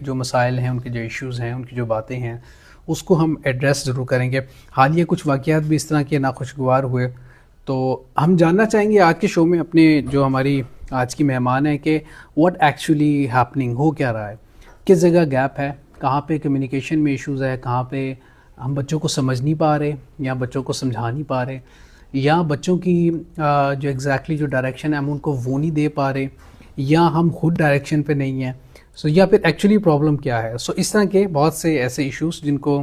جو مسائل ہیں، ان کے جو ایشوز ہیں، ان کی جو باتیں ہیں، اس کو ہم ایڈریس ضرور کریں گے. حالیہ کچھ واقعات بھی اس طرح کے ناخوشگوار ہوئے، تو ہم جاننا چاہیں گے آج کے شو میں اپنے جو ہماری آج کی مہمان ہیں کہ واٹ ایکچولی ہیپننگ، ہو کیا رہا ہے، کس جگہ گیپ ہے، کہاں پہ کمیونیکیشن میں ایشوز ہے، کہاں پہ ہم بچوں کو سمجھ نہیں پا رہے یا بچوں کو سمجھا نہیں پا رہے، یا بچوں کی جو ایگزیکٹلی جو ڈائریکشن ہے ہم ان کو وہ نہیں دے پا رہے، یا ہم خود ڈائریکشن پہ نہیں ہیں. یا پھر ایکچولی پرابلم کیا ہے. اس طرح کے بہت سے ایسے ایشوز جن کو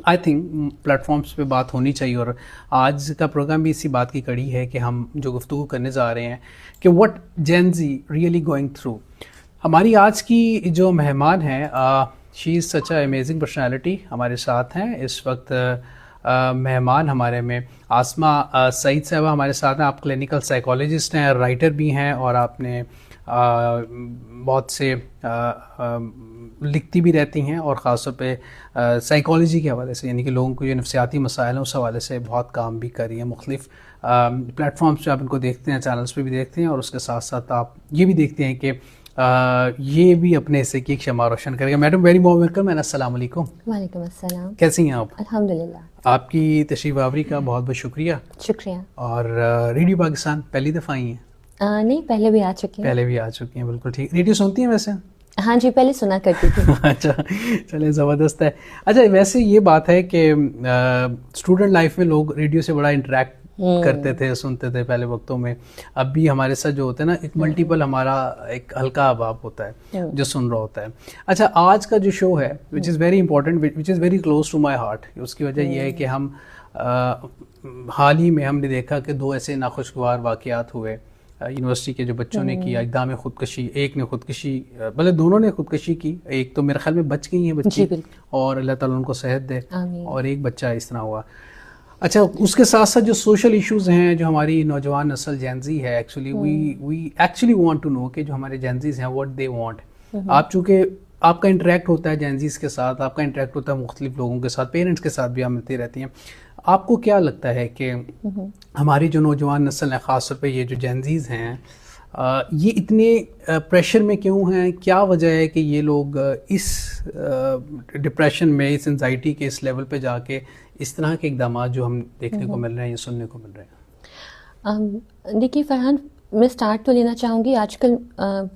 آئی تھنک پلیٹ فارمس پہ بات ہونی چاہیے، اور آج کا پروگرام بھی اسی بات کی کڑی ہے کہ ہم جو گفتگو کرنے جا رہے ہیں کہ what Gen Z really going through. ہماری آج کی جو مہمان ہیں، شی از سچ اے امیزنگ پرسنالٹی. ہمارے ساتھ ہیں اس وقت مہمان ہمارے میں آسمہ سعید صاحبہ ہمارے ساتھ ہیں. آپ کلینکل سائیکالوجسٹ ہیں، رائٹر بھی ہیں، اور آپ نے بہت سے لکھتی بھی رہتی ہیں، اور خاص طور پہ سائیکالوجی کے حوالے سے، یعنی کہ لوگوں کو جو نفسیاتی مسائل ہیں اس حوالے سے بہت کام بھی کر رہی ہیں. مختلف پلیٹ فارمس پہ آپ ان کو دیکھتے ہیں، چینلز پہ بھی دیکھتے ہیں، اور اس کے ساتھ ساتھ آپ یہ بھی دیکھتے ہیں کہ یہ بھی اپنے حصے کی ایک شمع روشن کرے گا. Madam very warm welcome and السلام علیکم. وعلیکم السلام. کیسی ہیں آپ؟ الحمدللہ. آپ کی تشریف آوری کا بہت بہت شکریہ. شکریہ. اور ریڈیو پاکستان پہلی دفعہ آئی ہیں؟ نہیں، پہلے بھی آ چکی ہیں. پہلے بھی آ چکی ہیں، بالکل ٹھیک. ریڈیو سنتی ہیں ویسے؟ ہاں جی، پہلے سنا کرتی تھی. اچھا، چلیں زبردست ہے. اچھا، ویسے یہ بات ہے کہ اسٹوڈنٹ لائف میں لوگ ریڈیو سے بڑا انٹریکٹ کرتے تھے، سنتے تھے پہلے وقتوں میں. اب بھی ہمارے ساتھ جو ہوتا ہے نا، ایک ملٹیپل ہمارا ایک ہلکا احباب ہوتا ہے جو سن رہا ہوتا ہے. اچھا، آج کا جو شو ہے which is very important, which is very close to my heart. اس کی وجہ یہ ہے کہ ہم حال ہی میں ہم نے دیکھا کہ 2 ایسے ناخوشگوار واقعات ہوئے یونیورسٹی کے جو بچوں نے کیا اقدام خودکشی. ایک نے خودکشی، بلکہ دونوں نے خودکشی کی. ایک تو میرے خیال میں بچ گئی ہیں بچی، اور اللہ تعالیٰ ان کو صحت دے، اور ایک بچہ اس طرح ہوا. اچھا، اس کے ساتھ ساتھ جو سوشل ایشوز ہیں، جو ہماری نوجوان نسل جین زی ہے، actually we actually want to know کہ جو ہمارے جین زیز ہیں واٹ دے وانٹ. آپ چونکہ آپ کا انٹریکٹ ہوتا ہے جین زیز کے ساتھ، آپ کا انٹریکٹ ہوتا ہے مختلف لوگوں کے ساتھ، پیرنٹس کے ساتھ بھی آپ ملتی رہتی ہیں. آپ کو کیا لگتا ہے کہ ہماری جو نوجوان نسل ہے، خاص طور پہ یہ جو جین زیز ہیں، یہ اتنے پریشر میں کیوں ہیں؟ کیا وجہ ہے کہ یہ لوگ اس ڈپریشن میں، اس انزائٹی کے اس لیول پہ جا کے اس طرح کے اقدامات جو ہم دیکھنے کو مل رہے ہیں یا سننے کو مل رہے ہیں؟ دیکھیے فرحان، میں سٹارٹ تو لینا چاہوں گی. آج کل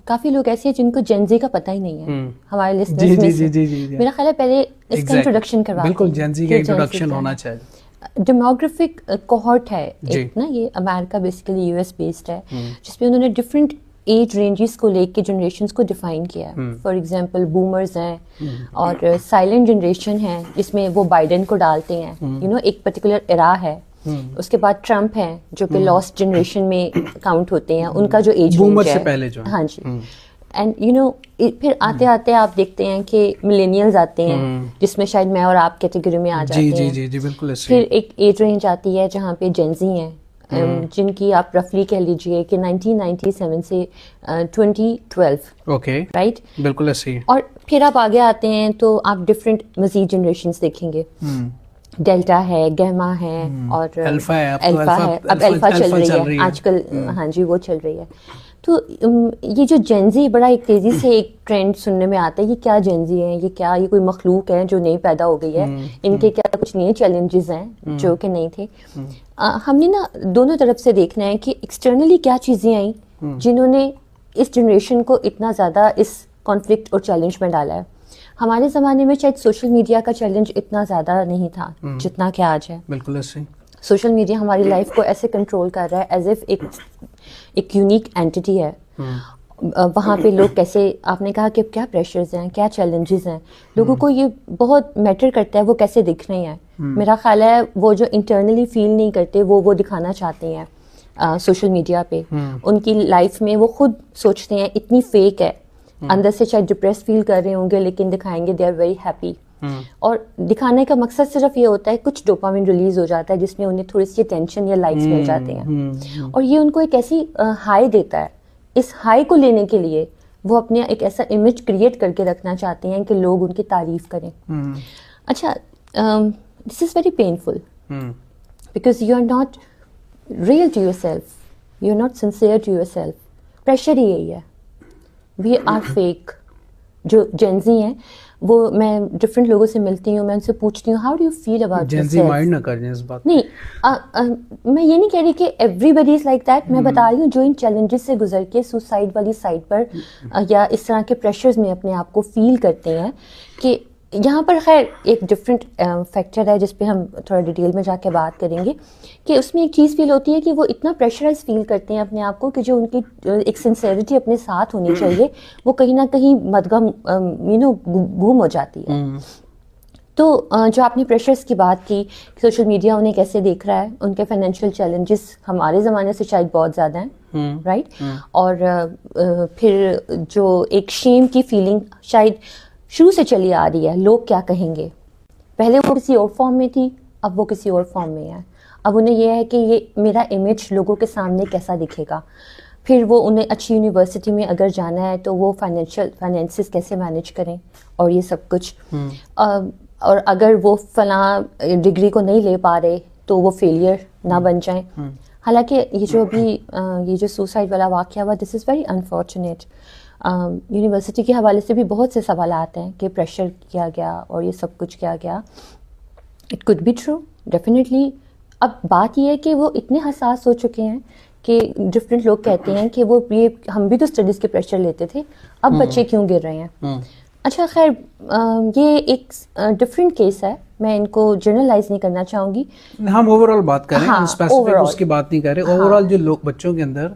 کافی لوگ ایسے ہیں جن کو جین زی کا پتہ ہی نہیں ہے ہمارے لسنرز میں سے. میرا خیال ہے پہلے اس کا انٹروڈکشن کروا. بالکل، جین زی کا انٹروڈکشن ہونا چاہیے. ڈیموگرافک کوہورٹ ہے ایک نا، یہ امریکہ بیسیکلی یو ایس بیسڈ ہے، جس میں انہوں نے ڈفرینٹ ایج رینجز کو لے کے جنریشنز کو ڈیفائن کیا ہے. فار ایگزامپل بومرز ہیں، اور سائلنٹ جنریشن ہے جس میں وہ بائیڈن کو ڈالتے ہیں، یو نو ایک پرٹیکولر ایرا ہے. اس کے بعد ٹرمپ ہیں جو کہ لاسٹ جنریشن میں کاؤنٹ ہوتے ہیں، ان کا جو ایج رینج ہے. ہاں جی. اینڈ یو نو پھر آتے آتے آپ دیکھتے ہیں کہ ملینیلز آتے ہیں، جس میں شاید میں اور آپ کیٹیگری میں آ جاتے ہیں. جی بالکل. پھر ایک ایج رینج آتی ہے جہاں پہ جین زی ہیں، جن کی آپ رفلی کہہ لیجئے کہ 1997 سے 2012. اوکے، رائٹ، بالکل ایسے ہی. اور پھر آپ آگے آتے ہیں تو آپ ڈفرینٹ مزید جنریشنز دیکھیں گے. ڈیلٹا ہے، گیما ہے، اور الفا ہے. اب الفا چل رہی ہے آج کل. ہاں جی، وہ چل رہی ہے. تو یہ جو جین زی بڑا ایک تیزی سے ایک ٹرینڈ سننے میں آتا ہے. یہ کیا جین زی ہیں؟ یہ کیا، یہ کوئی مخلوق ہے جو نئی پیدا ہو گئی ہے؟ ان کے کیا کچھ نئے چیلنجز ہیں جو کہ نہیں تھے؟ ہم نے نا دونوں طرف سے دیکھنا ہے کہ ایکسٹرنلی کیا چیزیں آئیں جنہوں نے اس جنریشن کو اتنا زیادہ اس کانفلکٹ اور چیلنج میں ڈالا ہے. ہمارے زمانے میں شاید سوشل میڈیا کا چیلنج اتنا زیادہ نہیں تھا جتنا کہ آج ہے. بالکل ایسے. سوشل میڈیا ہماری لائف کو ایسے کنٹرول کر رہا ہے ایز اف ایک یونیک اینٹی ہے. وہاں پہ لوگ کیسے، آپ نے کہا کہ کیا پریشرز ہیں، کیا چیلنجز ہیں، لوگوں کو یہ بہت میٹر کرتا ہے وہ کیسے دکھ رہے ہیں. میرا خیال ہے وہ جو انٹرنلی فیل نہیں کرتے وہ دکھانا چاہتے ہیں سوشل میڈیا پہ. ان کی لائف میں وہ خود سوچتے ہیں اتنی فیک ہے، اندر سے شاید ڈپریس فیل کر رہے ہوں گے لیکن دکھائیں گے دے آر ویری ہیپی. اور دکھانے کا مقصد صرف یہ ہوتا ہے کچھ ڈوپامین ریلیز ہو جاتا ہے جس میں انہیں تھوڑی سی ٹینشن یا لائکس مل جاتے ہیں، اور یہ ان کو ایک ایسی ہائی دیتا ہے. اس ہائی کو لینے کے لیے وہ اپنے ایک ایسا امیج کریٹ کر کے رکھنا چاہتے ہیں کہ لوگ ان کی تعریف کریں. اچھا، this is very painful because you are not real to yourself, you are not sincere to yourself. Pressure ہی یہی ہے، وی آر فیک. جو جینزی ہیں وہ میں ڈفرینٹ لوگوں سے ملتی ہوں, میں ان سے پوچھتی ہوں how do you feel about Gen Z mind نہ کر جائیں اس بات نہیں میں یہ نہیں کہہ رہی کہ everybody is like that, میں بتا رہی ہوں جو ان چیلنجز سے گزر کے سوسائڈ والی سائڈ پر یا اس طرح کے پریشرز میں اپنے آپ کو فیل کرتے ہیں کہ یہاں پر خیر ایک ڈفرینٹ فیکٹر ہے جس پہ ہم تھوڑا ڈیٹیل میں جا کے بات کریں گے کہ اس میں ایک چیز فیل ہوتی ہے کہ وہ اتنا پریشرائز فیل کرتے ہیں اپنے آپ کو کہ جو ان کی ایک سنسیئرٹی اپنے ساتھ ہونی چاہیے وہ کہیں نہ کہیں مدغم گم ہو جاتی ہے. تو جو آپ نے پریشرز کی بات کی, سوشل میڈیا انہیں کیسے دیکھ رہا ہے, ان کے فائنینشیل چیلنجز ہمارے زمانے سے شاید بہت زیادہ ہیں, رائٹ, اور پھر جو ایک شیم کی فیلنگ شاید شروع سے چلی آ رہی ہے, لوگ کیا کہیں گے. پہلے وہ کسی اور فارم میں تھی, اب وہ کسی اور فارم میں ہے. اب انہیں یہ ہے کہ یہ میرا امیج لوگوں کے سامنے کیسا دکھے گا. پھر وہ انہیں اچھی یونیورسٹی میں اگر جانا ہے تو وہ فائنینسز کیسے مینیج کریں اور یہ سب کچھ. اور اگر وہ فلاں ڈگری کو نہیں لے پا رہے تو وہ فیلئر نہ بن جائیں. حالانکہ یہ جو ابھی یہ جو سوسائڈ والا واقعہ ہوا, دس از ویری انفارچونیٹ. یونیورسٹی کے حوالے سے بھی بہت سے سوالات ہیں کہ پریشر کیا گیا اور یہ سب کچھ کیا گیا. It could be true definitely. اب بات یہ ہے کہ وہ اتنے حساس ہو چکے ہیں کہ ڈفرینٹ لوگ کہتے ہیں کہ وہ یہ ہم بھی تو اسٹڈیز کے پریشر لیتے تھے, اب بچے کیوں گر رہے ہیں. اچھا خیر یہ ایک ڈفرینٹ کیس ہے, میں ان کو جنرلائز نہیں کرنا چاہوں گی. ہم اوور آل بات کر رہے ہیں, اسپیسیفک اس کی بات نہیں کر رہے. اوور آل جو لوگ بچوں کے اندر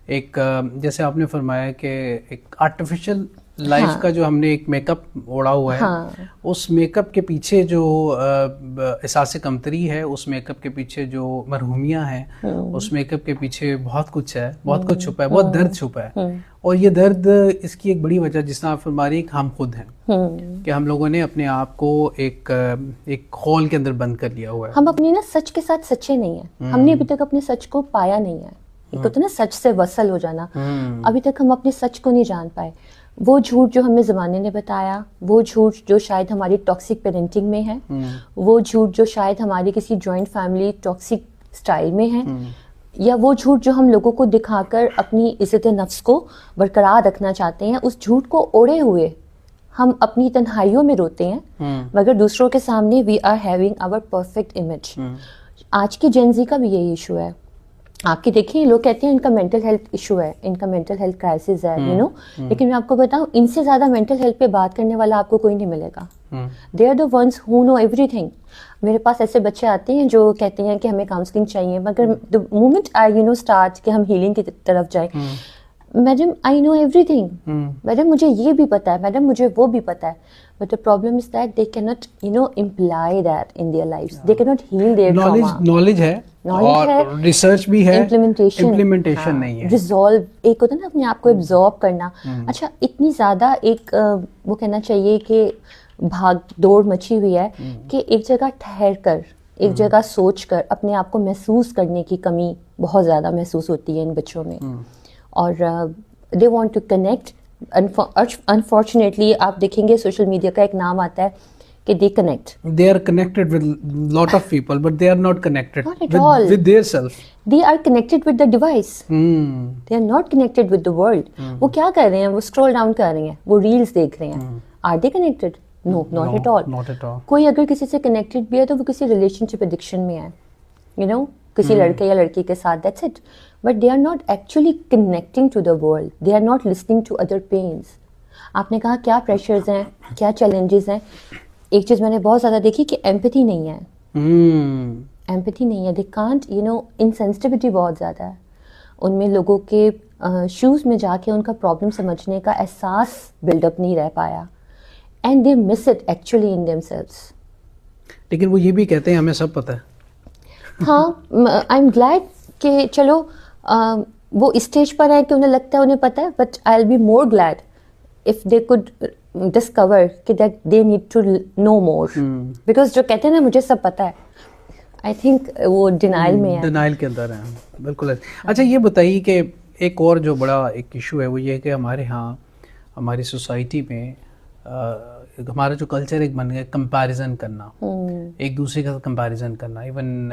ایک جیسے آپ نے فرمایا کہ ایک آرٹیفیشیل لائف کا جو ہم نے ایک میک اپ اوڑا ہوا ہے, اس میک اپ کے پیچھے جو احساس کمتری ہے, اس میک اپ کے پیچھے جو مرحومیاں ہیں, اس میک اپ کے پیچھے بہت کچھ ہے, بہت کچھ چھپا ہے, بہت درد چھپا ہے. اور یہ درد اس کی ایک بڑی وجہ جس طرح آپ فرما رہی ہیں ہم خود ہیں کہ ہم لوگوں نے اپنے آپ کو ایک خول کے اندر بند کر لیا ہوا ہے. ہم اپنی نا سچ کے ساتھ سچے نہیں ہیں, ہم نے ابھی تک اپنے سچ کو پایا نہیں ہے. ایک ہوتا ہے نا سچ سے وصل ہو جانا, ابھی تک ہم اپنے سچ کو نہیں جان پائے. وہ جھوٹ جو ہمیں زمانے نے بتایا, وہ جھوٹ جو شاید ہماری ٹاکسک پیرنٹنگ میں ہے, وہ جھوٹ جو شاید ہماری کسی جوائنٹ فیملی ٹاکسک سٹائل میں ہے, یا وہ جھوٹ جو ہم لوگوں کو دکھا کر اپنی عزت نفس کو برقرار رکھنا چاہتے ہیں, اس جھوٹ کو اوڑے ہوئے ہم اپنی تنہائیوں میں روتے ہیں مگر دوسروں کے سامنے we are having our perfect image. آج کی جین زی کا بھی یہی ایشو ہے. آپ کی دیکھیں لوگ کہتے ہیں ان کا مینٹل ہیلتھ ایشو ہے, ان کا مینٹل ہیلتھ کرائسس ہے, یو نو, لیکن میں آپ کو بتاؤں ان سے زیادہ مینٹل ہیلتھ پہ بات کرنے والا آپ کو کوئی نہیں ملے گا. They are the ones who know everything. میرے پاس ایسے بچے آتے ہیں جو کہتے ہیں کہ ہمیں کاؤنسلنگ چاہیے, مگر the moment I you know start کہ ہم ہیلنگ کی طرف جائیں, madam I know everything, madam مجھے یہ بھی پتا ہے, میڈم مجھے وہ بھی پتا ہے. But the problem is that they cannot, you know, imply that in their lives. They cannot heal their trauma. Knowledge ہے اور ریسرچ بھی ہے, implementation نہیں ہے. Resolve ایک ہوتا ہے نا اپنے آپ کو absorb کرنا. اچھا اتنی زیادہ ایک وہ کہنا چاہیے کہ بھاگ دوڑ مچی ہوئی ہے کہ ایک جگہ ٹھہر کر, ایک جگہ سوچ کر اپنے آپ کو محسوس کرنے کی کمی بہت زیادہ محسوس ہوتی ہے ان بچوں میں. اور they want to connect. Unfortunately آپ دیکھیں گے سوشل میڈیا کا ایک نام آتا ہے کہ they connect. They are connected with lot of people, but they are not connected with their self. They are connected with the device. They are not connected with the world. وہ کیا کر رہے ہیں, وہ scroll down کر رہے ہیں, وہ reels دیکھ رہے ہیں. Are they connected? No, not at all. Not at all. کوئی اگر کسی سے connected بھی ہے تو وہ کسی relationship addiction میں ہے, you know, کسی لڑکے یا لڑکی کے ساتھ, that's it. But they are not actually connecting to the world. They are not listening to other pains. آپ نے کہا کیا پریشرز ہیں, کیا چیلنجز ہیں. ایک چیز میں نے بہت زیادہ دیکھی کہ ایمپتھی نہیں ہے. ایمپتھی نہیں ہے. They can't, you know, insensitivity بہت زیادہ ہے. ان میں لوگوں کے شوز میں جا کے ان کا پرابلم سمجھنے کا احساس بلڈ اپ نہیں رہ پایا. And they miss it actually in themselves. لیکن وہ یہ بھی کہتے ہیں ہمیں سب پتہ ہے. ہاں, I'm glad کہ چلو وہ اسٹیج پر ہے کہ انہیں لگتا ہے انہیں پتہ ہے, but I will be more glad if they could discover کہ that they need to know more, because جو کہتے ہیں نا مجھے سب پتہ ہے, آئی تھنک وہ ڈینائل میں ہے, ڈینائل کے اندر ہے. بالکل. اچھا یہ بتائیے کہ ایک اور جو بڑا ایک ایشو ہے وہ یہ ہے کہ ہمارے ہاں ہماری سوسائٹی میں ہمارا جو کلچر ایک بن گیا کمپیریزن کرنا, ایک دوسرے کا کمپیریزن کرنا. Even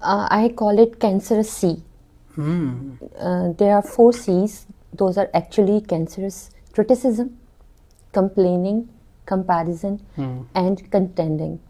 I call it cancerous C. There are 4 C's. Those are actually cancerous: criticism, complaining, comparison, and contending,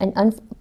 And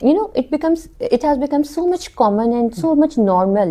You know, it has become so much common and so much normal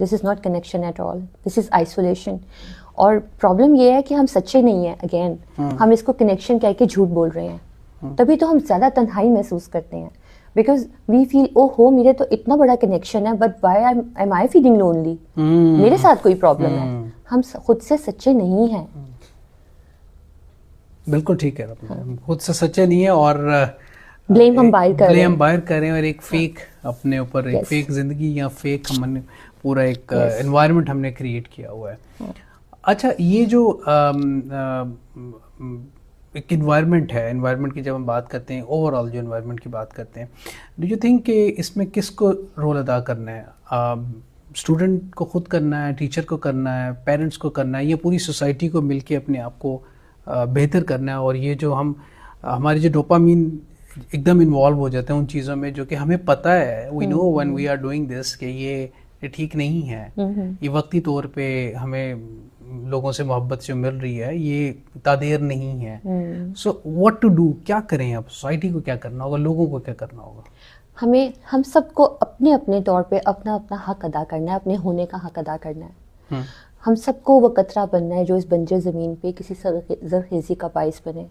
this is not connection at all, this is isolation. اور problem یہ ہے کہ ہم سچے نہیں ہیں. Again ہم اس کو کنیکشن کہہ کے جھوٹ بول رہے ہیں, تبھی تو ہم زیادہ تنہائی محسوس کرتے ہیں. بیکاز وی فیل او ہو میرے تو اتنا بڑا کنیکشن ہے, but why am I feeling lonely, میرے ساتھ کوئی پرابلم ہے. ہم خود سے سچے نہیں ہیں. بالکل ٹھیک ہے, خود سے سچے نہیں ہیں اور بلیم ہم باہر کر رہے ہیں اور ایک فیک اپنے اوپر ایک فیک زندگی یا فیک ہم نے پورا ایک انوائرمنٹ ہم نے کریٹ کیا ہوا ہے. اچھا, یہ جو ایک انوائرمنٹ ہے, انوائرمنٹ کی جب ہم بات کرتے ہیں, اوور آل جو انوائرمنٹ کی بات کرتے ہیں, ڈو یو تھنک کہ اس میں کس کو رول ادا کرنا ہے؟ اسٹوڈنٹ کو خود کرنا ہے, ٹیچر کو کرنا ہے, پیرنٹس کو کرنا ہے, یا پوری سوسائٹی کو مل کے اپنے آپ کو بہتر کرنا ہے؟ اور یہ جو ہماری جو ڈوپامین ایک دم انوالو ہو جاتے ہیں ان چیزوں میں جو کہ ہمیں پتہ ہے, we know when we are doing this کہ یہ ٹھیک نہیں ہے, یہ وقتی طور پہ ہمیں لوگوں سے محبت جو مل رہی ہے یہ تادیر نہیں ہے. سو واٹ ٹو ڈو, کیا کریں اب؟ سوسائٹی کو کیا کرنا ہوگا, لوگوں کو کیا کرنا ہوگا؟ ہم سب کو اپنے اپنے طور پہ اپنا اپنا حق ادا کرنا ہے, اپنے ہونے کا حق ادا کرنا ہے. ہم سب کو وہ قطرہ بننا ہے جو اس بنجر زمین پہ کسی زرخیزی کا باعث بنے,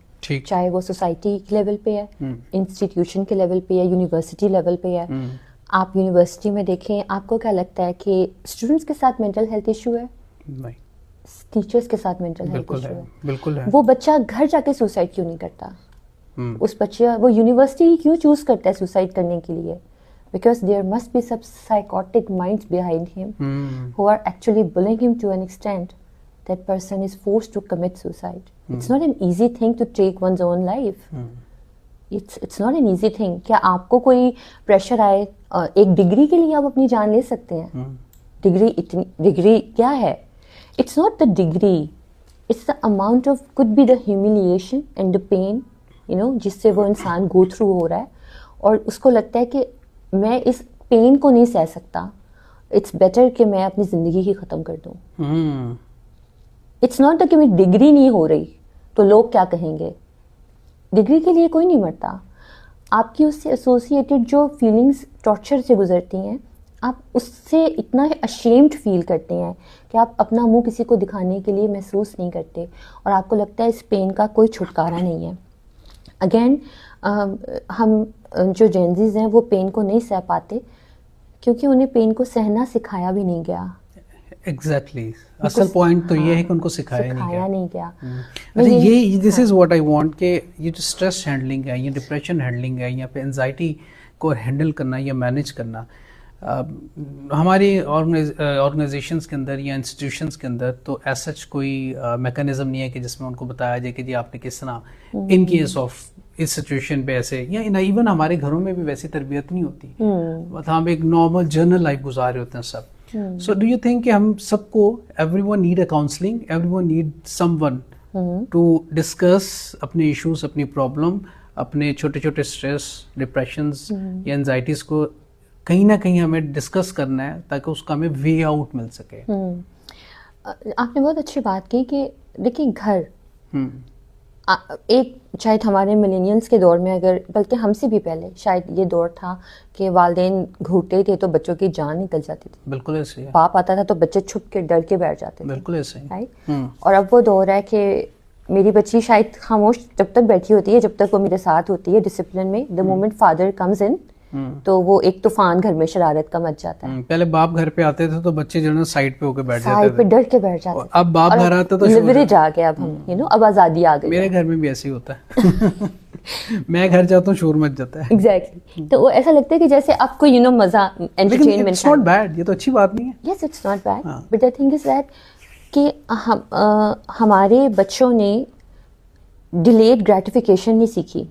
چاہے وہ سوسائٹی کے لیول پہ ہے, انسٹیٹیوشن کے لیول پہ ہے, یونیورسٹی لیول پہ ہے. آپ یونیورسٹی میں دیکھیں, آپ کو کیا لگتا ہے کہ اسٹوڈنٹس کے ساتھ مینٹل ہیلتھ ایشو ہے؟ نہیں. ٹیچرس کے ساتھ مینٹل ہیلتھ ایشو ہے. بالکل ہے. وہ بچہ گھر جا کے سوسائڈ کیوں نہیں کرتا؟ اس بچے وہ یونیورسٹی کیوں چوز کرتا ہے سوسائڈ کرنے کے لیے؟ Because there must be some psychotic minds behind him who are actually bullying him to an extent that person is forced to commit suicide. It's not an easy thing to take one's own life. It's not an easy thing. کیا آپ کو کوئی pressure آئے, ایک degree کے لیے آپ اپنی جان لے سکتے ہیں؟ ڈگری کیا ہے؟ It's not the degree. It's the amount of, could be the humiliation and the pain, جس سے وہ انسان go through ہو رہا ہے, اور اس کو لگتا ہے کہ میں اس پین کو نہیں سہ سکتا, اٹس بیٹر کہ میں اپنی زندگی ہی ختم کر دوں. اٹس ناٹ کہ میری ڈگری نہیں ہو رہی تو لوگ کیا کہیں گے. ڈگری کے لیے کوئی نہیں مرتا. آپ کی اس سے ایسوسیٹیڈ جو فیلنگس ٹارچر سے گزرتی ہیں, آپ اس سے اتنا اشیمڈ فیل کرتے ہیں کہ آپ اپنا منہ کسی کو دکھانے کے لیے محسوس نہیں کرتے, اور آپ کو لگتا ہے اس پین کا کوئی چھٹکارا نہیں ہے. اگین ہم جو جینزیز ہیں وہ پین کو نہیں سہ پاتے کیونکہ انہیں پین کو سہنا سکھایا بھی نہیں گیا. ایگزیکٹلی, اصل پوائنٹ تو یہ ہے کہ ان کو سکھایا نہیں گیا. اچھا, یہ دس از واٹ آئی وانٹ کہ یہ جو اسٹریس ہینڈلنگ ہے, یا ڈپریشن ہینڈلنگ ہے, یا پھر انزائٹی کو ہینڈل کرنا یا مینیج کرنا, ہماری آرگنائزیشنس کے اندر یا انسٹیٹیوشنس کے اندر تو ایسا کوئی میکانزم نہیں ہے کہ جس میں ان کو بتایا جائے کہ جی آپ نے کس طرح ان کیس آف اس سچویشن پہ ایسے, یا ایون ہمارے گھروں میں بھی ویسی تربیت نہیں ہوتی, مطلب ہم ایک نارمل جرنل لائف گزار رہے ہوتے ہیں سب. سو ڈو یو تھنک کہ ہم سب کو, everyone need a counselling, everyone need someone to discuss اپنے ایشوز, اپنی پرابلم, اپنے چھوٹے چھوٹے اسٹریس, ڈپریشنز یا انزائٹیز کو کہیں نہ کہیں ہمیں ڈسکس کرنا ہے تاکہ اس کا ہمیں وے آؤٹ مل سکے. آپ نے بہت اچھی بات کی کہ دیکھیں گھر ایک, شاید ہمارے ملینینس کے دور میں, اگر بلکہ ہم سے بھی پہلے شاید یہ دور تھا کہ والدین گھوٹے تھے تو بچوں کی جان نکل جاتی تھی. بالکل ایسے ہے. باپ آتا تھا تو بچے چھپ کے ڈر کے بیٹھ جاتے تھے. بالکل ایسے ہے. اور اب وہ دور ہے کہ میری بچی شاید خاموش جب تک بیٹھی ہوتی ہے, جب تک وہ میرے ساتھ ہوتی ہے ڈسپلن میں, the moment father comes in تو وہ ایک طوفان گھر میں شرارت کا مچ جاتا ہے. پہلے باپ گھر پہ آتے تھے تو بچے جو ہے سائڈ پہ ہو کے بیٹھ جاتے تھے, سائڈ پہ ڈر کے بیٹھ جاتے تھے. اب باپ گھر آتا تو لیوریج آ گیا, اب ہم اب آزادی آ گئی. میرے گھر میں بھی ایسے ہی ہوتا ہے. میں گھر جاتا ہوں شور مچ جاتا ہے. ایگزیکٹلی. تو وہ ایسا لگتا ہے کہ جیسے آپ کو مزہ, انٹرٹینمنٹ. اٹس ناٹ بیڈ, یہ تو اچھی بات نہیں ہے. Yes, it's not bad, but the thing is that کہ ہمارے بچوں نے ڈیلیڈ گریٹیفیکیشن نہیں سیکھی.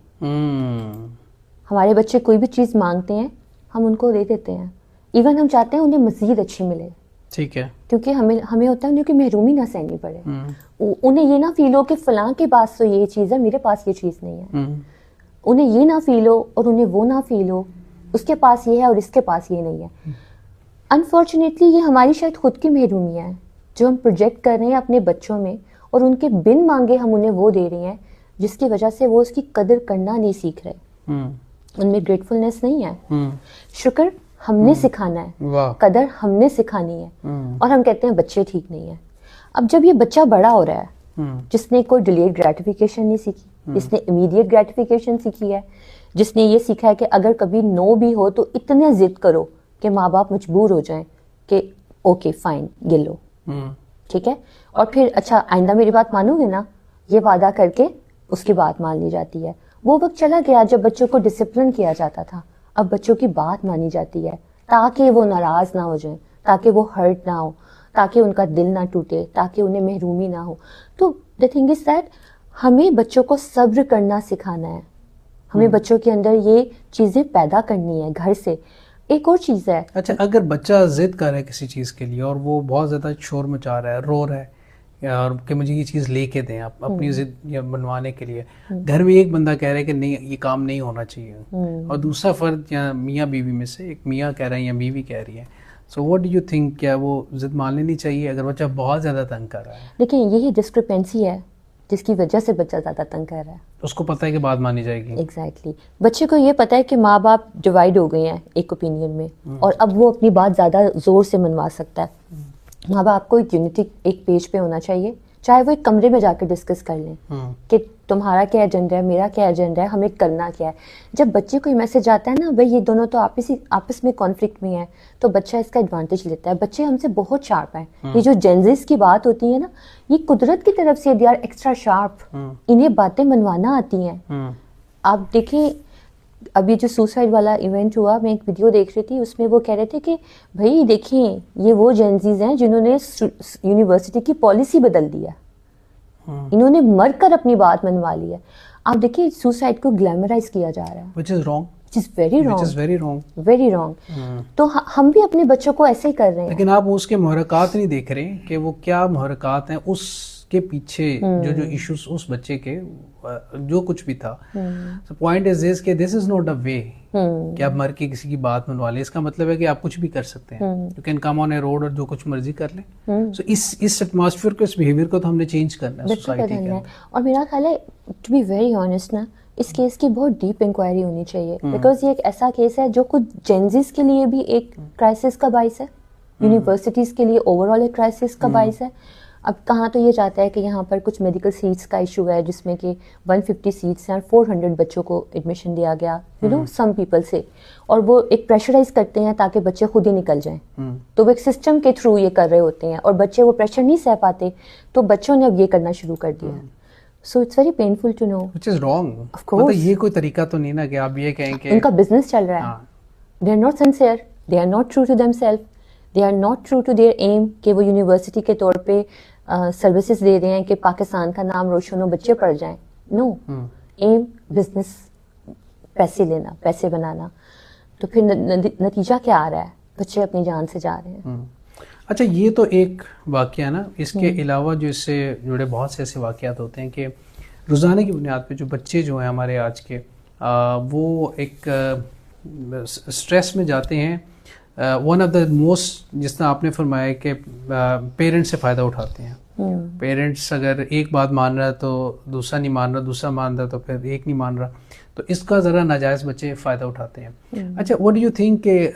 ہمارے بچے کوئی بھی چیز مانگتے ہیں ہم ان کو دے دیتے ہیں, ایون ہم چاہتے ہیں انہیں مزید اچھی ملے. ٹھیک ہے. کیونکہ ہمیں ہوتا ہے انہیں کہ محرومی نہ سہنی پڑے, انہیں یہ نہ فیل ہو کہ فلاں کے پاس تو یہ چیز ہے میرے پاس یہ چیز نہیں ہے. انہیں یہ نہ فیل ہو اور انہیں وہ نہ فیل ہو اس کے پاس یہ ہے اور اس کے پاس یہ نہیں ہے. انفارچونیٹلی یہ ہماری شاید خود کی محرومی ہے جو ہم پروجیکٹ کر رہے ہیں اپنے بچوں میں, اور ان کے بن مانگے ہم انہیں وہ دے رہے ہیں جس کی وجہ سے وہ اس کی قدر کرنا نہیں سیکھ رہے, ان میں گریٹفلنس نہیں ہے. شکر ہم نے سکھانا ہے, قدر ہم نے سکھانی ہے, اور ہم کہتے ہیں بچے ٹھیک نہیں ہیں. اب جب یہ بچہ بڑا ہو رہا ہے, جس نے کوئی ڈیلیڈ گریٹیفیکیشن نہیں سیکھی, جس نے امیڈیٹ گریٹیفیکیشن سیکھی ہے, جس نے یہ سیکھا ہے کہ اگر کبھی نو بھی ہو تو اتنا ضد کرو کہ ماں باپ مجبور ہو جائیں کہ اوکے فائن یہ لو, ٹھیک ہے, اور پھر اچھا آئندہ میری بات مانو گے نا, یہ وعدہ کر کے اس کی بات مان لی جاتی ہے. وہ وقت چلا گیا جب بچوں کو ڈسپلن کیا جاتا تھا. اب بچوں کی بات مانی جاتی ہے تاکہ وہ ناراض نہ ہو جائیں, تاکہ وہ ہرٹ نہ ہو, تاکہ ان کا دل نہ ٹوٹے, تاکہ انہیں محرومی نہ ہو. تو دا تھنگ از دیٹ ہمیں بچوں کو صبر کرنا سکھانا ہے, ہمیں بچوں کے اندر یہ چیزیں پیدا کرنی ہے گھر سے. ایک اور چیز ہے, اچھا اگر بچہ ضد کر رہا ہے کسی چیز کے لیے اور وہ بہت زیادہ شور مچا رہا ہے, رو رہا ہے, اور کہ مجھے یہ چیز لے کے دیں آپ اپنی ضد یا بنوانے کے لیے, گھر میں ایک بندہ کہہ رہا ہے کہ نہیں یہ کام نہیں ہونا چاہیے, اور دوسرا فرد یا میاں بیوی میں سے ایک میاں کہہ رہا ہے یا بیوی کہہ رہی ہے, so what do you think, کیا وہ ضد مان لینی چاہیے اگر بچہ بہت زیادہ تنگ کر رہا ہے؟ دیکھیں یہی ڈسکرپنسی ہے جس کی وجہ سے بچہ زیادہ تنگ کر رہا ہے. اس کو پتہ ہے کہ بات مانی جائے گی. ایگزیکٹلی, بچے کو یہ پتہ ہے کہ ماں باپ ڈیوائڈ ہو گئے ہیں ایک اوپینین میں, اور اب وہ اپنی بات زیادہ زور سے منوا سکتا ہے. ماں باپ کو ایک یونٹی ایک پیج پہ ہونا چاہیے, چاہے وہ ایک کمرے میں جا کے ڈسکس کر لیں کہ تمہارا کیا ایجنڈا ہے, میرا کیا ایجنڈا ہے, ہمیں کرنا کیا ہے. جب بچے کو یہ میسج آتا ہے نا بھائی یہ دونوں تو آپس میں کانفلکٹ میں ہیں, تو بچہ اس کا ایڈوانٹیج لیتا ہے. بچے ہم سے بہت شارپ ہیں. یہ جو جینزیز کی بات ہوتی ہے نا, یہ قدرت کی طرف سے دے آر ایکسٹرا شارپ, انہیں باتیں منوانا آتی ہیں. آپ دیکھیں ابھی جو سوسائڈ والا ایونٹ ہوا, میں ایک ویڈیو دیکھ رہی تھی, اس میں وہ کہہ رہے تھے کہ بھائی دیکھیں یہ وہ جینزیز ہیں جنہوں نے یونیورسٹی کی پالیسی بدل دی ہے, انہوں نے مر کر اپنی بات منوا لی ہے. آپ دیکھیں سوسائڈ کو گلیمرائز کیا جا رہا ہے, which is wrong, which is very wrong, which is very wrong, very wrong. تو ہم بھی اپنے بچوں کو ایسے ہی کر رہے ہیں. لیکن آپ اس کے محرکات نہیں دیکھ رہے کہ وہ کیا محرکات ہیں اس کے پیچھے, جو ایشوز اس بچے کے جو کچھ بھی تھا. پوائنٹ از دس کہ دس از ناٹ اے وے کہ آپ مر کے کسی کی بات منوا لیں. اس کا مطلب ہے کہ آپ کچھ بھی کر سکتے ہیں, you can come on a road اور جو کچھ مرضی کر لیں. سو اس ایٹماسفیئر کو, اس بیہیویئر کو تو ہم نے چینج کرنا ہے سوسائٹی کے اندر. اور میرا خیال ہے ٹو بی ویری آنیسٹ نا, اس کیس کی بہت ڈیپ انکوائری ہونی چاہیے, بیکاز یہ ایک ایسا کیس ہے جو خود جینزیز کے لیے بھی ایک کرائسس کا باعث ہے, یونیورسٹیز کے لیے اوور آل ایک کرائسس کا باعث ہے. اب کہاں تو یہ چاہتا ہے کہ یہاں پر کچھ میڈیکل سیٹس کا ایشو ہے جس میں کہ 150 سیٹس ہیں اور 400 بچوں کو ایڈمیشن دیا گیا, یو نو سم پیپل سے, اور وہ ایک پریشرائز کرتے ہیں تاکہ بچے خود ہی نکل جائیں. تو وہ ایک سسٹم کے تھرو یہ کر رہے ہوتے ہیں, اور بچے وہ پریشر نہیں سہ پاتے, تو بچوں نے اب یہ کرنا شروع کر دیا. So it's very painful to know, which is wrong. مطلب یہ کوئی طریقہ تو نہیں نا کہ آپ یہ کہیں کہ ان کا بزنس چل رہا ہے, they are not sincere, they are not true to themself, they are not true to their aim کہ وہ یونیورسٹی کے طور پہ سروسز دے رہے ہیں کہ پاکستان کا نام روشن ہو, بچے پڑھ جائیں. نو, ایم بزنس, پیسے لینا, پیسے بنانا. تو پھر نتیجہ کیا آ رہا ہے, بچے اپنی جان سے جا رہے ہیں. اچھا یہ تو ایک واقعہ نا, اس کے علاوہ جو اس سے جڑے بہت سے ایسے واقعات ہوتے ہیں کہ روزانہ کی بنیاد پہ جو بچے جو ہیں ہمارے آج کے, وہ ایک اسٹریس میں جاتے ہیں. ون آف دا موسٹ, جس طرح آپ نے فرمایا کہ پیرنٹس سے فائدہ اٹھاتے ہیں. پیرنٹس اگر ایک بات مان رہا ہے تو دوسرا نہیں مان رہا, دوسرا مان رہا تو پھر ایک نہیں مان رہا, تو اس کا ذرا ناجائز بچے فائدہ اٹھاتے ہیں. اچھا واٹ ڈو یو تھنک کہ